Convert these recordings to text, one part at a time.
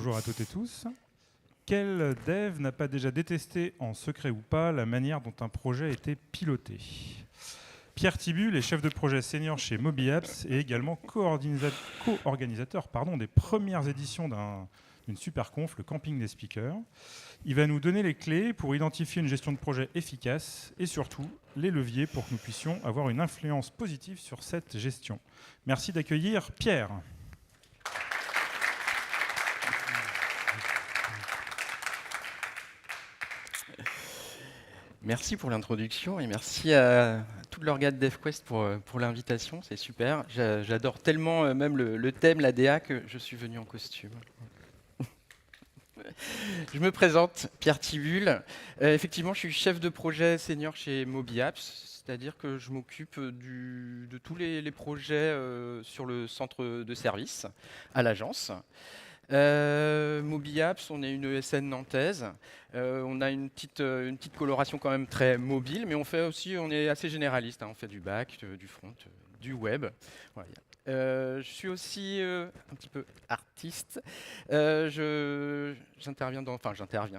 bonjour à toutes et tous. Quel dev n'a pas déjà détesté, en secret ou pas, la manière dont un projet a été piloté? Pierre Thibul est chef de projet senior chez MobiApps et également co-organisateur des premières éditions d'une super conf, le Camping des Speakers. Il va nous donner les clés pour identifier une gestion de projet efficace et surtout les leviers pour que nous puissions avoir une influence positive sur cette gestion. Merci d'accueillir Pierre. Merci pour l'introduction et merci à toute l'organe DevQuest pour l'invitation, c'est super. J'adore tellement même le thème, la DA, que je suis venu en costume. Je me présente, Pierre Thibul. Effectivement, je suis chef de projet senior chez MobiApps, c'est-à-dire que je m'occupe de tous les projets sur le centre de service à l'agence. MobiApps, on est une ESN nantaise. On a une petite coloration quand même très mobile, mais on est assez généraliste. On fait du back, du front, du web. Voilà. Je suis aussi un petit peu artiste. J'interviens.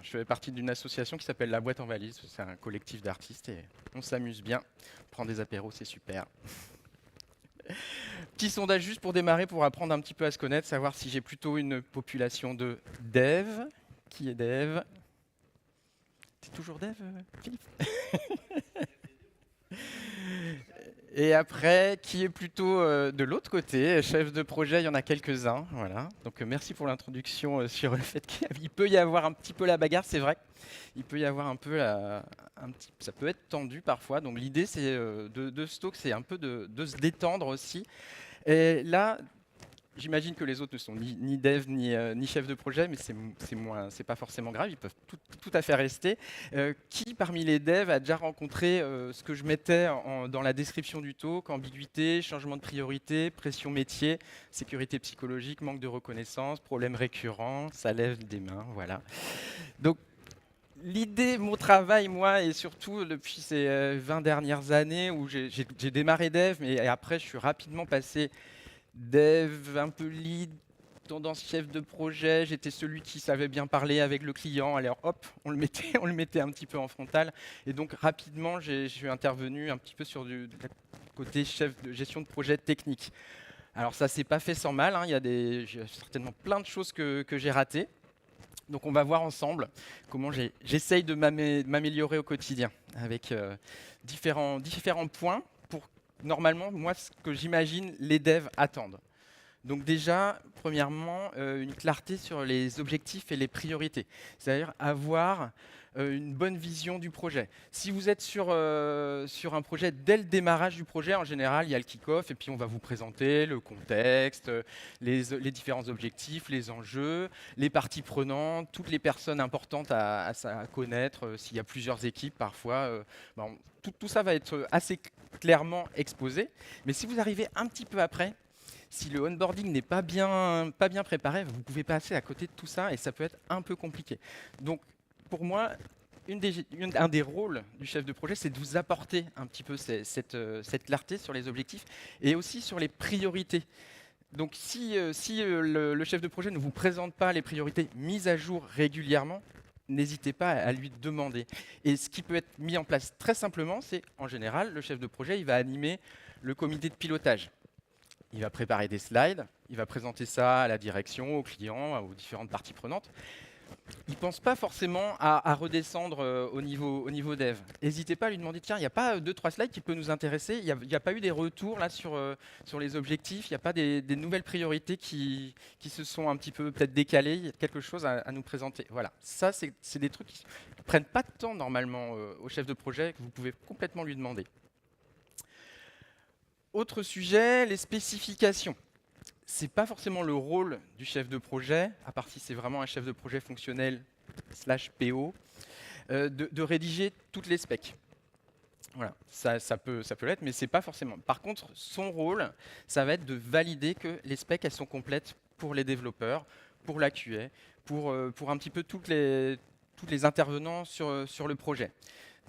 Je fais partie d'une association qui s'appelle La Boîte en Valise. C'est un collectif d'artistes et on s'amuse bien. On prend des apéros, c'est super. Petit sondage juste pour démarrer, pour apprendre un petit peu à se connaître, savoir si j'ai plutôt une population de dev. Qui est dev? T'es toujours dev, Philippe? Et après, qui est plutôt de l'autre côté, chef de projet, il y en a quelques-uns. Voilà. Donc merci pour l'introduction sur le fait qu'il peut y avoir un petit peu la bagarre, c'est vrai. Il peut y avoir un peu ça peut être tendu parfois. Donc l'idée, c'est de ce talk, c'est un peu de se détendre aussi. Et là, j'imagine que les autres ne sont ni dev ni chef de projet, mais c'est pas forcément grave, ils peuvent tout à fait rester. Qui parmi les devs a déjà rencontré ce que je mettais dans la description du talk: ambiguïté, changement de priorité, pression métier, sécurité psychologique, manque de reconnaissance, problèmes récurrents, ça lève des mains, voilà. Donc l'idée, mon travail, moi, et surtout depuis ces 20 dernières années où j'ai démarré dev, mais après je suis rapidement passé dev, un peu lead, tendance chef de projet. J'étais celui qui savait bien parler avec le client. Alors hop, on le mettait un petit peu en frontal. Et donc rapidement, je suis intervenu un petit peu sur du côté chef de gestion de projet technique. Alors ça s'est pas fait sans mal. Il y a certainement plein de choses que j'ai ratées. Donc on va voir ensemble comment j'essaye de m'améliorer au quotidien avec différents points pour, normalement, moi, ce que j'imagine les devs attendent. Donc déjà, premièrement, une clarté sur les objectifs et les priorités. C'est-à-dire avoir une bonne vision du projet. Si vous êtes sur un projet, dès le démarrage du projet, en général, il y a le kick-off et puis on va vous présenter le contexte, les différents objectifs, les enjeux, les parties prenantes, toutes les personnes importantes à connaître. S'il y a plusieurs équipes, parfois, tout ça va être assez clairement exposé. Mais si vous arrivez un petit peu après, si le onboarding n'est pas bien préparé, vous pouvez passer à côté de tout ça et ça peut être un peu compliqué. Donc, pour moi, un des rôles du chef de projet, c'est de vous apporter un petit peu cette clarté sur les objectifs et aussi sur les priorités. Donc, si le chef de projet ne vous présente pas les priorités mises à jour régulièrement, n'hésitez pas à lui demander. Et ce qui peut être mis en place très simplement, c'est, en général, le chef de projet, il va animer le comité de pilotage. Il va préparer des slides, il va présenter ça à la direction, aux clients, aux différentes parties prenantes. Il ne pense pas forcément à redescendre au niveau dev. N'hésitez pas à lui demander: tiens, il n'y a pas 2-3 slides qui peuvent nous intéresser? Il n'y a pas eu des retours là sur les objectifs? Il n'y a pas des nouvelles priorités qui se sont un petit peu peut-être décalées? Il y a quelque chose à nous présenter. Voilà, ça c'est des trucs qui ne prennent pas de temps normalement au chef de projet, que vous pouvez complètement lui demander. Autre sujet, les spécifications. Ce n'est pas forcément le rôle du chef de projet, à part si c'est vraiment un chef de projet fonctionnel / PO, de rédiger toutes les specs. Voilà, ça peut l'être, mais ce n'est pas forcément. Par contre, son rôle, ça va être de valider que les specs, elles sont complètes pour les développeurs, pour la QA, pour un petit peu tous les intervenants sur le projet.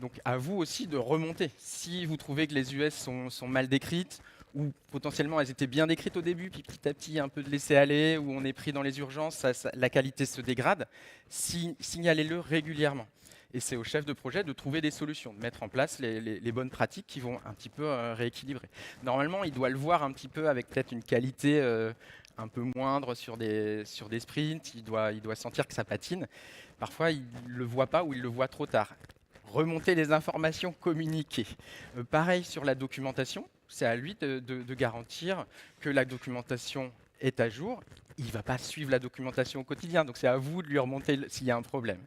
Donc à vous aussi de remonter. Si vous trouvez que les US sont mal décrites, où potentiellement elles étaient bien décrites au début, puis petit à petit un peu de laisser aller, où on est pris dans les urgences, la qualité se dégrade, signalez-le régulièrement. Et c'est au chef de projet de trouver des solutions, de mettre en place les bonnes pratiques qui vont un petit peu rééquilibrer. Normalement, il doit le voir un petit peu avec peut-être une qualité un peu moindre sur des sprints, il doit sentir que ça patine. Parfois, il ne le voit pas ou il le voit trop tard. Remonter les informations, communiquer. Pareil sur la documentation, c'est à lui de garantir que la documentation est à jour. Il ne va pas suivre la documentation au quotidien, donc c'est à vous de lui remonter s'il y a un problème.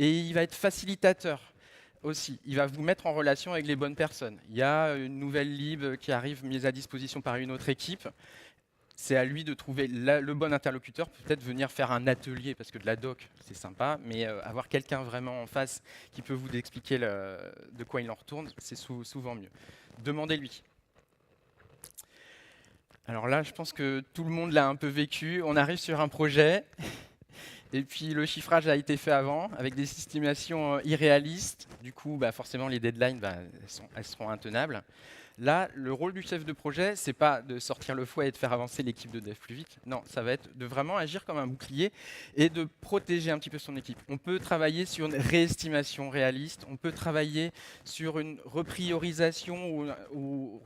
Et il va être facilitateur aussi. Il va vous mettre en relation avec les bonnes personnes. Il y a une nouvelle lib qui arrive mise à disposition par une autre équipe. C'est à lui de trouver le bon interlocuteur, peut-être venir faire un atelier, parce que de la doc, c'est sympa, mais avoir quelqu'un vraiment en face qui peut vous expliquer de quoi il en retourne, c'est souvent mieux. Demandez-lui. Alors là, je pense que tout le monde l'a un peu vécu. On arrive sur un projet, et puis le chiffrage a été fait avant, avec des estimations irréalistes. Du coup, forcément, les deadlines, elles seront intenables. Là, le rôle du chef de projet, c'est pas de sortir le fouet et de faire avancer l'équipe de dev plus vite. Non, ça va être de vraiment agir comme un bouclier et de protéger un petit peu son équipe. On peut travailler sur une réestimation réaliste, on peut travailler sur une repriorisation ou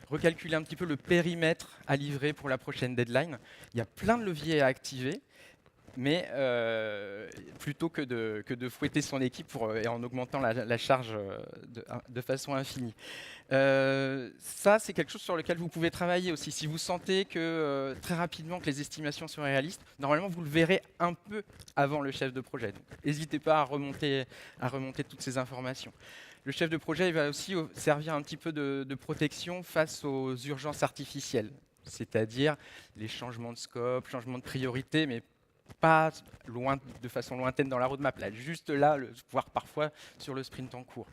recalculer un petit peu le périmètre à livrer pour la prochaine deadline. Il y a plein de leviers à activer. Mais plutôt que de fouetter son équipe et en augmentant la charge de façon infinie. Ça, c'est quelque chose sur lequel vous pouvez travailler aussi. Si vous sentez que très rapidement que les estimations sont réalistes, normalement, vous le verrez un peu avant le chef de projet. N'hésitez pas à remonter toutes ces informations. Le chef de projet il va aussi servir un petit peu de protection face aux urgences artificielles, c'est-à-dire les changements de scope, changements de priorité, mais pas de façon lointaine dans la roadmap, là, juste là, voire parfois sur le sprint en cours.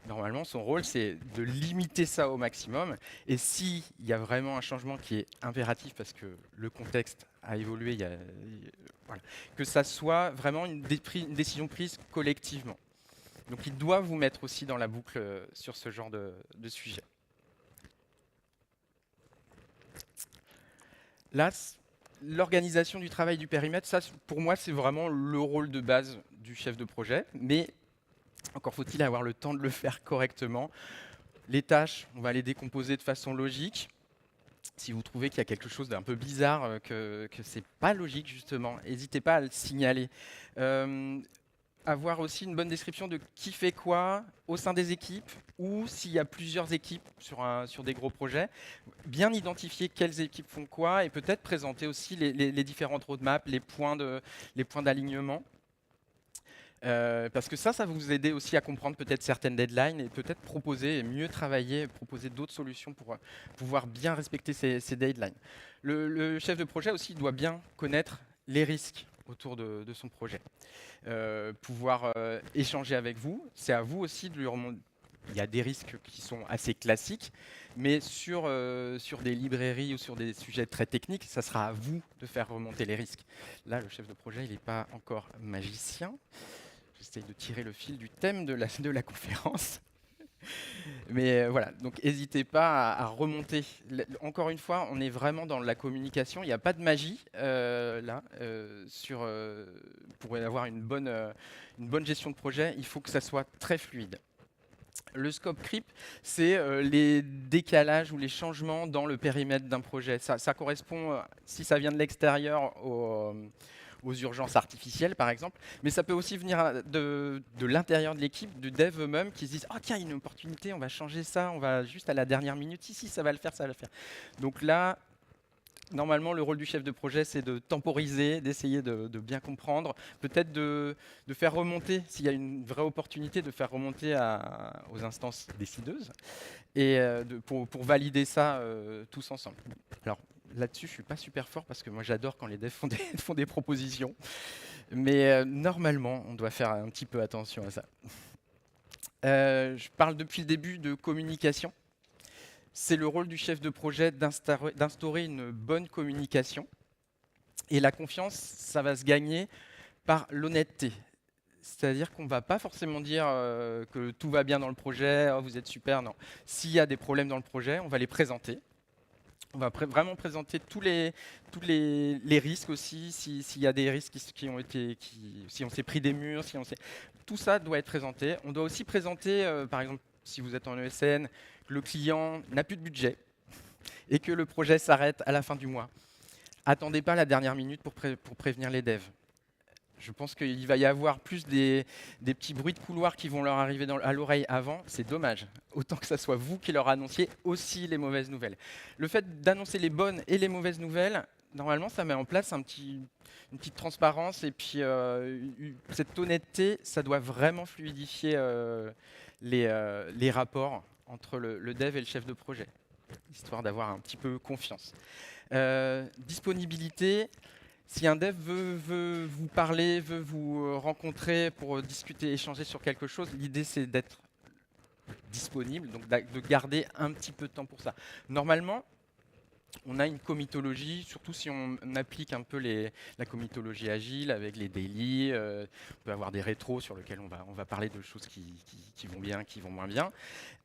Normalement, son rôle, c'est de limiter ça au maximum. Et s'il y a vraiment un changement qui est impératif parce que le contexte a évolué, voilà, que ça soit vraiment une décision prise collectivement. Donc il doit vous mettre aussi dans la boucle sur ce genre de sujet. Là, l'organisation du travail du périmètre, ça, pour moi, c'est vraiment le rôle de base du chef de projet. Mais encore faut-il avoir le temps de le faire correctement. Les tâches, on va les décomposer de façon logique. Si vous trouvez qu'il y a quelque chose d'un peu bizarre, que ce n'est pas logique, justement, n'hésitez pas à le signaler. Avoir aussi une bonne description de qui fait quoi au sein des équipes ou s'il y a plusieurs équipes sur des gros projets, bien identifier quelles équipes font quoi et peut-être présenter aussi les différentes roadmaps, les points d'alignement. Parce que ça va vous aider aussi à comprendre peut-être certaines deadlines et peut-être proposer et mieux travailler, proposer d'autres solutions pour pouvoir bien respecter ces deadlines. Le chef de projet aussi doit bien connaître les risques autour de son projet. Pouvoir échanger avec vous, c'est à vous aussi de lui remonter. Il y a des risques qui sont assez classiques, mais sur des librairies ou sur des sujets très techniques, ça sera à vous de faire remonter les risques. Là, le chef de projet, il n'est pas encore magicien. J'essaye de tirer le fil du thème de la conférence. Mais voilà, donc n'hésitez pas à remonter. Encore une fois, on est vraiment dans la communication. Il n'y a pas de magie là. Pour avoir une bonne gestion de projet, il faut que ça soit très fluide. Le scope creep, c'est les décalages ou les changements dans le périmètre d'un projet. Ça correspond, si ça vient de l'extérieur, aux urgences artificielles, par exemple, mais ça peut aussi venir de l'intérieur de l'équipe, du dev eux-mêmes, qui se disent « Oh tiens, il y a une opportunité, on va changer ça, on va juste à la dernière minute, si, ça va le faire, ça va le faire. » Donc là, normalement, le rôle du chef de projet, c'est de temporiser, d'essayer de bien comprendre, peut-être de faire remonter, s'il y a une vraie opportunité, de faire remonter aux instances décideuses, et pour valider ça tous ensemble. Alors, là-dessus, je ne suis pas super fort parce que moi, j'adore quand les devs font des propositions. Mais normalement, on doit faire un petit peu attention à ça. Je parle depuis le début de communication. C'est le rôle du chef de projet d'instaurer une bonne communication. Et la confiance, ça va se gagner par l'honnêteté. C'est-à-dire qu'on ne va pas forcément dire que tout va bien dans le projet, oh, vous êtes super, non. S'il y a des problèmes dans le projet, on va les présenter. On va vraiment présenter tous les risques aussi, s'il y a des risques si on s'est pris des murs, tout ça doit être présenté. On doit aussi présenter, par exemple, si vous êtes en ESN, que le client n'a plus de budget et que le projet s'arrête à la fin du mois. Attendez pas la dernière minute pour prévenir les devs. Je pense qu'il va y avoir plus des petits bruits de couloir qui vont leur arriver à l'oreille avant. C'est dommage. Autant que ça soit vous qui leur annonciez aussi les mauvaises nouvelles. Le fait d'annoncer les bonnes et les mauvaises nouvelles, normalement, ça met en place une petite transparence. Et puis, cette honnêteté, ça doit vraiment fluidifier les rapports entre le dev et le chef de projet, histoire d'avoir un petit peu confiance. Disponibilité. Si un dev veut vous parler, veut vous rencontrer pour discuter, échanger sur quelque chose, l'idée c'est d'être disponible, donc de garder un petit peu de temps pour ça. Normalement, on a une comitologie, surtout si on applique un peu la comitologie agile avec les daily. On peut avoir des rétros sur lesquels on va parler de choses qui vont bien, qui vont moins bien.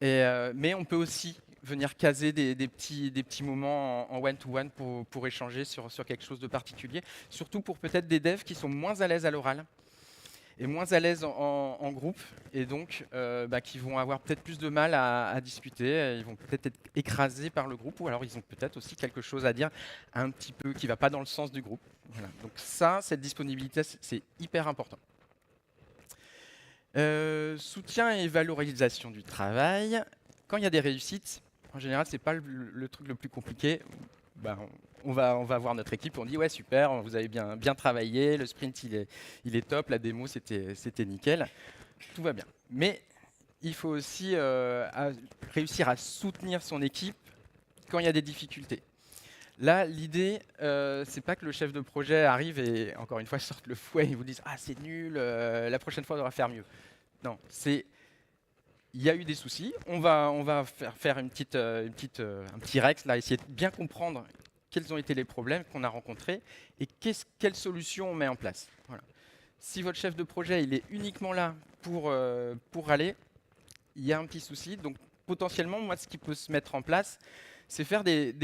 Mais on peut aussi venir caser des petits moments en one-to-one pour échanger sur quelque chose de particulier, surtout pour peut-être des devs qui sont moins à l'aise à l'oral et moins à l'aise en groupe, et donc qui vont avoir peut-être plus de mal à discuter, ils vont peut-être être écrasés par le groupe, ou alors ils ont peut-être aussi quelque chose à dire un petit peu qui ne va pas dans le sens du groupe. Voilà. Donc ça, cette disponibilité, c'est hyper important. Soutien et valorisation du travail. Quand il y a des réussites, en général, ce n'est pas le truc le plus compliqué. On va voir notre équipe, on dit ouais super, vous avez bien travaillé, le sprint il est top, la démo c'était nickel, tout va bien. Mais il faut aussi réussir à soutenir son équipe quand il y a des difficultés. Là, l'idée, c'est pas que le chef de projet arrive et encore une fois sorte le fouet et vous dise ah c'est nul, la prochaine fois on devra faire mieux. Non, il y a eu des soucis, on va faire un petit Rex, là, essayer de bien comprendre quels ont été les problèmes qu'on a rencontrés et quelles solutions on met en place. Voilà. Si votre chef de projet il est uniquement là pour râler, il y a un petit souci. Donc potentiellement, moi, ce qui peut se mettre en place, c'est faire des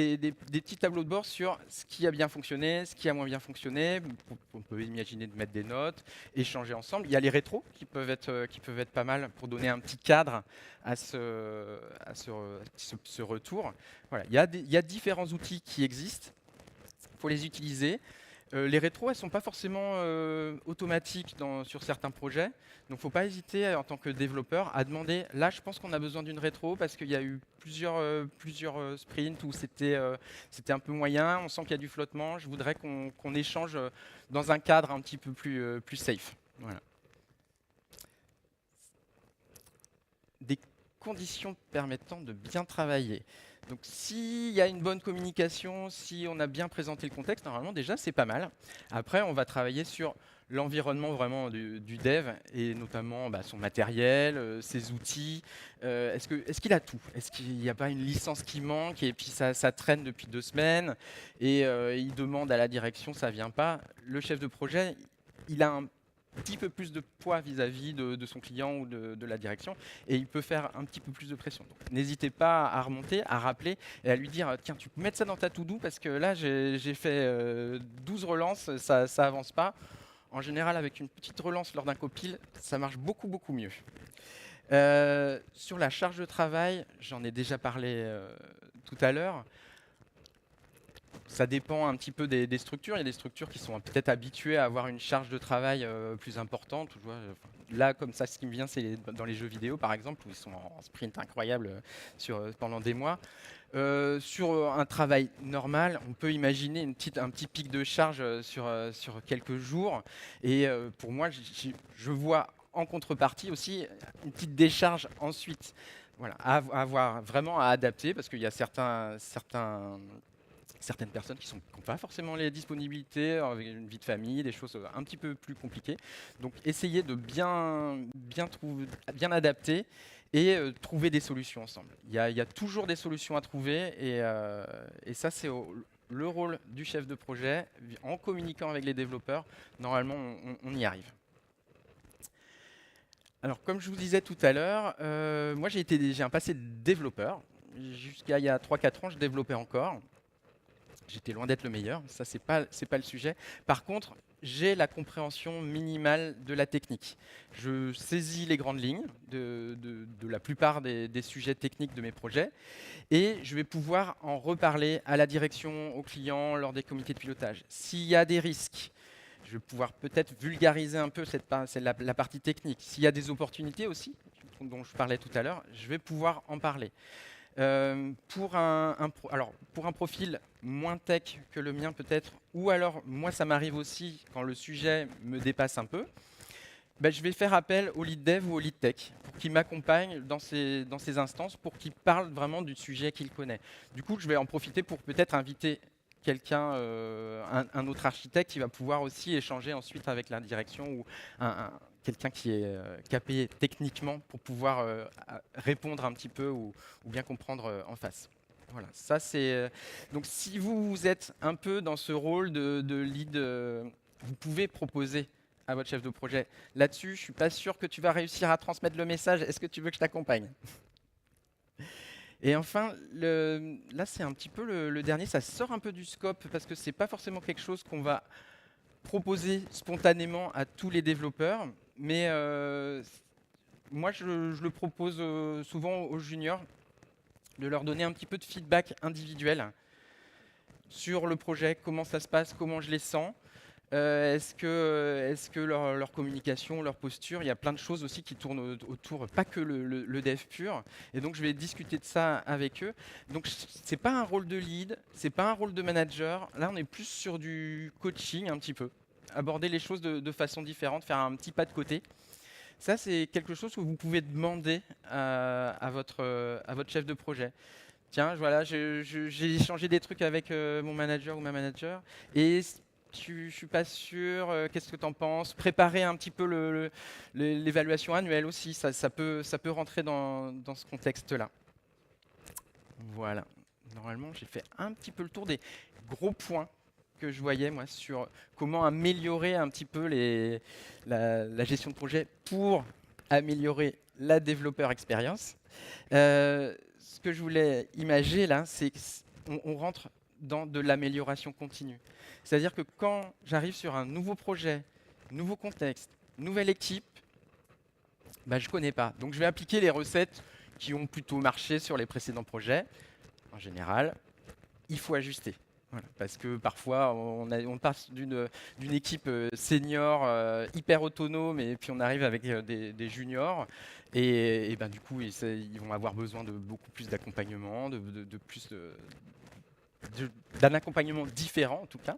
petits tableaux de bord sur ce qui a bien fonctionné, ce qui a moins bien fonctionné. On peut imaginer de mettre des notes, échanger ensemble. Il y a les rétros qui peuvent être pas mal pour donner un petit cadre à ce retour. Voilà. Il y a différents outils qui existent. Il faut les utiliser. Les rétros, elles ne sont pas forcément automatiques sur certains projets. Donc, il ne faut pas hésiter en tant que développeur à demander, là, je pense qu'on a besoin d'une rétro parce qu'il y a eu plusieurs sprints où c'était un peu moyen, on sent qu'il y a du flottement, je voudrais qu'on échange dans un cadre un petit peu plus safe. Voilà. Des conditions permettant de bien travailler. Donc s'il y a une bonne communication, si on a bien présenté le contexte, normalement déjà c'est pas mal. Après on va travailler sur l'environnement vraiment du dev et notamment son matériel, ses outils. Est-ce qu'il a tout? Est-ce qu'il n'y a pas une licence qui manque et puis ça traîne depuis 2 semaines et il demande à la direction, ça vient pas. Le chef de projet, il a un petit peu plus de poids vis-à-vis de son client ou de la direction, et il peut faire un petit peu plus de pression. N'hésitez pas à remonter, à rappeler et à lui dire tiens, tu peux mettre ça dans ta to-do parce que là j'ai fait 12 relances, ça avance pas. En général, avec une petite relance lors d'un copil, ça marche beaucoup mieux. Sur la charge de travail, j'en ai déjà parlé tout à l'heure. Ça dépend un petit peu des structures. Il y a des structures qui sont peut-être habituées à avoir une charge de travail plus importante. Là, comme ça, ce qui me vient, c'est dans les jeux vidéo, par exemple, où ils sont en sprint incroyable pendant des mois. Sur un travail normal, on peut imaginer un petit pic de charge sur quelques jours. Et pour moi, je vois en contrepartie aussi une petite décharge ensuite. Voilà, à avoir vraiment à adapter, parce qu'il y a certaines personnes qui n'ont pas forcément les disponibilités, avec une vie de famille, des choses un petit peu plus compliquées. Donc essayez de bien adapter et trouver des solutions ensemble. Il y a toujours des solutions à trouver et ça c'est le rôle du chef de projet. En communiquant avec les développeurs, normalement on y arrive. Alors, comme je vous disais tout à l'heure, moi j'ai un passé de développeur. Jusqu'à il y a 3-4 ans, je développais encore. J'étais loin d'être le meilleur, ça c'est pas le sujet. Par contre, j'ai la compréhension minimale de la technique. Je saisis les grandes lignes de la plupart des sujets techniques de mes projets et je vais pouvoir en reparler à la direction, aux clients, lors des comités de pilotage. S'il y a des risques, je vais pouvoir peut-être vulgariser un peu la partie technique. S'il y a des opportunités aussi, dont je parlais tout à l'heure, je vais pouvoir en parler. Pour un profil moins tech que le mien peut-être, ou alors moi ça m'arrive aussi quand le sujet me dépasse un peu, ben, je vais faire appel au lead dev ou au lead tech pour qu'il m'accompagne dans ces instances, pour qu'il parle vraiment du sujet qu'il connaît. Du coup, je vais en profiter pour peut-être inviter quelqu'un, un autre architecte qui va pouvoir aussi échanger ensuite avec la direction ou quelqu'un qui est capé techniquement pour pouvoir répondre un petit peu ou bien comprendre en face. Voilà, ça c'est. Donc si vous êtes un peu dans ce rôle de lead, vous pouvez proposer à votre chef de projet. Là-dessus, je suis pas sûr que tu vas réussir à transmettre le message. Est-ce que tu veux que je t'accompagne? Et enfin, là c'est un petit peu le dernier, ça sort un peu du scope parce que c'est pas forcément quelque chose qu'on va proposer spontanément à tous les développeurs, mais moi je le propose souvent aux juniors, de leur donner un petit peu de feedback individuel sur le projet, comment ça se passe, comment je les sens. Est-ce que leur communication, leur posture, il y a plein de choses aussi qui tournent autour, pas que le dev pur. Et donc je vais discuter de ça avec eux. Donc c'est pas un rôle de lead, c'est pas un rôle de manager. Là on est plus sur du coaching un petit peu. Aborder les choses de façon différente, faire un petit pas de côté. Ça c'est quelque chose que vous pouvez demander à votre chef de projet. Tiens, voilà, j'ai échangé des trucs avec mon manager ou ma manager et je suis pas sûr, qu'est-ce que tu en penses? Préparer un petit peu l'évaluation annuelle aussi, ça peut rentrer dans ce contexte-là. Voilà. Normalement, j'ai fait un petit peu le tour des gros points que je voyais, moi, sur comment améliorer un petit peu la gestion de projet pour améliorer la développeur expérience. Ce que je voulais imager là, c'est qu'on rentre dans de l'amélioration continue. C'est-à-dire que quand j'arrive sur un nouveau projet, nouveau contexte, nouvelle équipe, bah, je ne connais pas. Donc je vais appliquer les recettes qui ont plutôt marché sur les précédents projets. En général, il faut ajuster. Voilà, parce que parfois, on passe d'une équipe senior hyper autonome et puis on arrive avec des juniors et ben, du coup, ils vont avoir besoin de beaucoup plus d'accompagnement, d'un accompagnement différent en tout cas.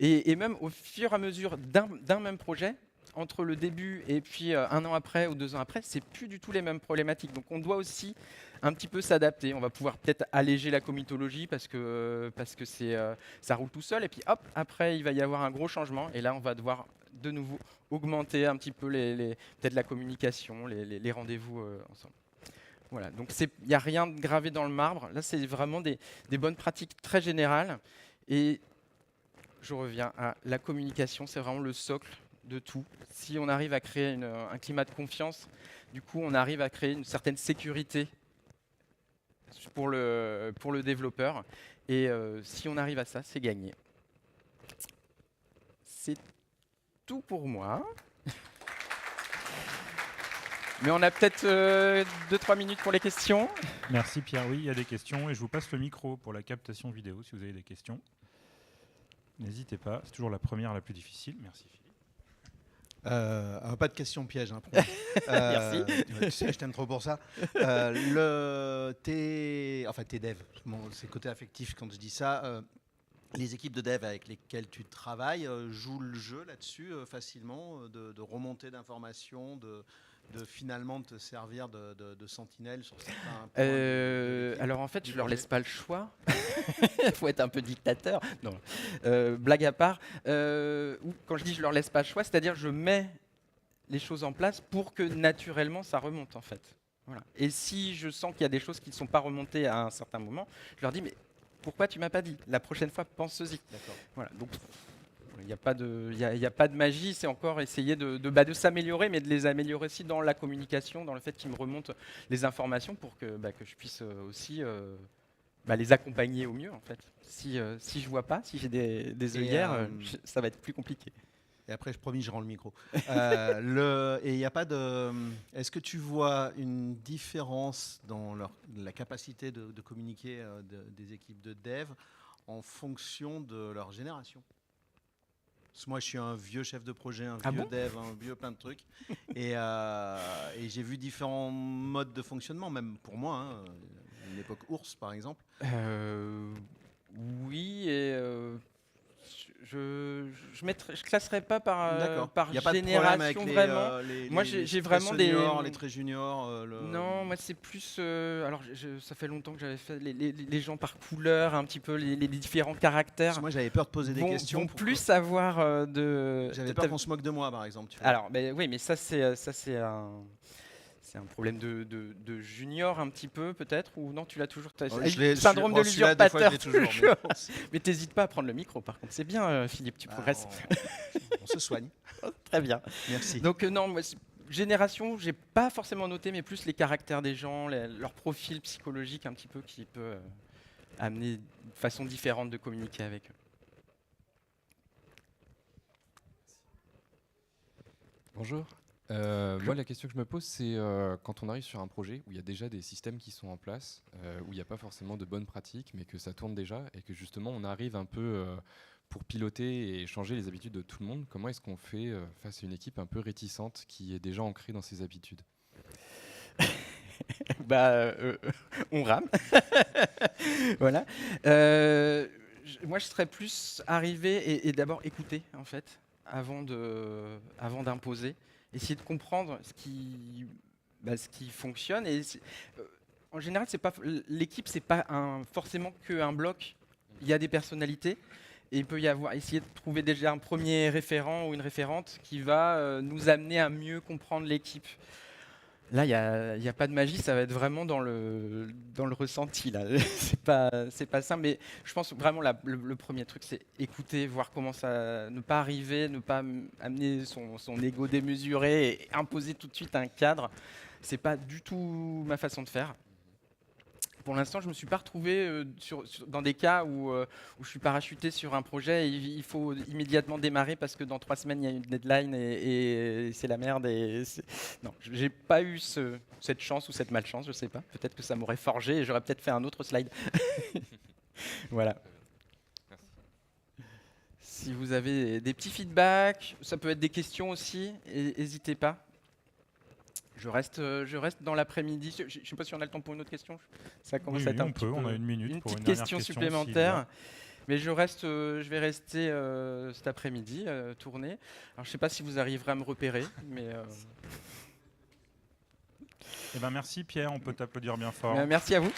Et même au fur et à mesure d'un même projet, entre le début et puis un an après ou 2 ans après, c'est plus du tout les mêmes problématiques. Donc on doit aussi un petit peu s'adapter. On va pouvoir peut-être alléger la comitologie parce que ça roule tout seul. Et puis hop, après il va y avoir un gros changement. Et là on va devoir de nouveau augmenter un petit peu peut-être la communication, les rendez-vous ensemble. Voilà, donc il n'y a rien de gravé dans le marbre. Là c'est vraiment des bonnes pratiques très générales. Et je reviens à la communication, c'est vraiment le socle de tout. Si on arrive à créer un climat de confiance, du coup, on arrive à créer une certaine sécurité pour le développeur. Et si on arrive à ça, c'est gagné. C'est tout pour moi. Mais on a peut-être 2-3 minutes pour les questions. Merci Pierre, oui, il y a des questions et je vous passe le micro pour la captation vidéo si vous avez des questions. N'hésitez pas, c'est toujours la première la plus difficile. Merci Philippe. Pas de questions pièges. Hein, Merci. Tu sais, je t'aime trop pour ça. Tes devs, c'est côté affectif quand je dis ça. Les équipes de dev avec lesquelles tu travailles jouent le jeu là-dessus facilement, de remontée d'informations, de finalement te servir de sentinelle sur certains points. Alors en fait, je leur laisse pas le choix. Il faut être un peu dictateur. Non. Blague à part. Quand je dis je leur laisse pas le choix, c'est-à-dire je mets les choses en place pour que naturellement ça remonte en fait. Voilà. Et si je sens qu'il y a des choses qui ne sont pas remontées à un certain moment, je leur dis mais pourquoi tu m'as pas dit? La prochaine fois, pense-y. D'accord. Voilà. Donc Il n'y a pas de, il y a pas de magie, c'est encore essayer de s'améliorer, mais de les améliorer aussi dans la communication, dans le fait qu'ils me remontent les informations pour que je puisse aussi les accompagner au mieux en fait. Si je vois pas, si j'ai des œillères, ça va être plus compliqué. Et après, promis, je rends le micro. Et il n'y a pas de. Est-ce que tu vois une différence dans la capacité de communiquer des équipes de dev en fonction de leur génération? Parce que moi, je suis un vieux chef de projet, un vieux dev, un vieux plein de trucs. Et j'ai vu différents modes de fonctionnement, même pour moi, hein, une époque ours, par exemple. Oui, et je classerais pas par y a pas de génération avec vraiment. Moi, j'ai vraiment seniors, les très juniors. Non, moi c'est plus. Alors, ça fait longtemps que j'avais fait les gens par couleur, un petit peu les différents caractères. Parce que moi, j'avais peur de poser des questions. Vont plus savoir de. J'avais peur qu'on se moque de moi, par exemple. Tu vois. Alors, oui, mais ça c'est un problème de junior un petit peu peut-être, ou non, tu l'as toujours. Syndrome de l'usurpateur. Mais t'hésites pas à prendre le micro, par contre. C'est bien, Philippe, tu progresses. On se soigne. Très bien. Merci. Donc non, moi, génération, j'ai pas forcément noté, mais plus les caractères des gens, leur profil psychologique un petit peu qui peut amener une façon différente de communiquer avec eux. Bonjour. Moi, la question que je me pose, c'est quand on arrive sur un projet où il y a déjà des systèmes qui sont en place, où il n'y a pas forcément de bonnes pratiques, mais que ça tourne déjà, et que justement on arrive un peu pour piloter et changer les habitudes de tout le monde. Comment est-ce qu'on fait face à une équipe un peu réticente qui est déjà ancrée dans ses habitudes? On rame. Voilà. Moi, je serais plus arrivé et d'abord écouter en fait, avant d'imposer. Essayer de comprendre ce qui fonctionne. Et en général, l'équipe, c'est pas forcément qu'un bloc. Il y a des personnalités. Et il peut y avoir, essayer de trouver déjà un premier référent ou une référente qui va nous amener à mieux comprendre l'équipe. Là, il n'y a pas de magie, ça va être vraiment dans le ressenti. Là. C'est pas simple, mais je pense vraiment le premier truc, c'est écouter, voir comment ça, ne pas arriver, ne pas amener son ego démesuré et imposer tout de suite un cadre. C'est pas du tout ma façon de faire. Pour l'instant, je ne me suis pas retrouvé dans des cas où je suis parachuté sur un projet et il faut immédiatement démarrer parce que dans 3 semaines, il y a une deadline et c'est la merde. Non, je n'ai pas eu cette chance ou cette malchance, je ne sais pas. Peut-être que ça m'aurait forgé et j'aurais peut-être fait un autre slide. Voilà. Si vous avez des petits feedbacks, ça peut être des questions aussi, n'hésitez pas. Je reste dans l'après-midi. Je ne sais pas si on a le temps pour une autre question. Ça commence à être un petit peu. On a une minute une pour petite une dernière question question supplémentaire. Mais je vais rester cet après-midi tourner. Alors je ne sais pas si vous arriverez à me repérer, mais. Eh ben merci Pierre, on peut t'applaudir bien fort. Merci à vous.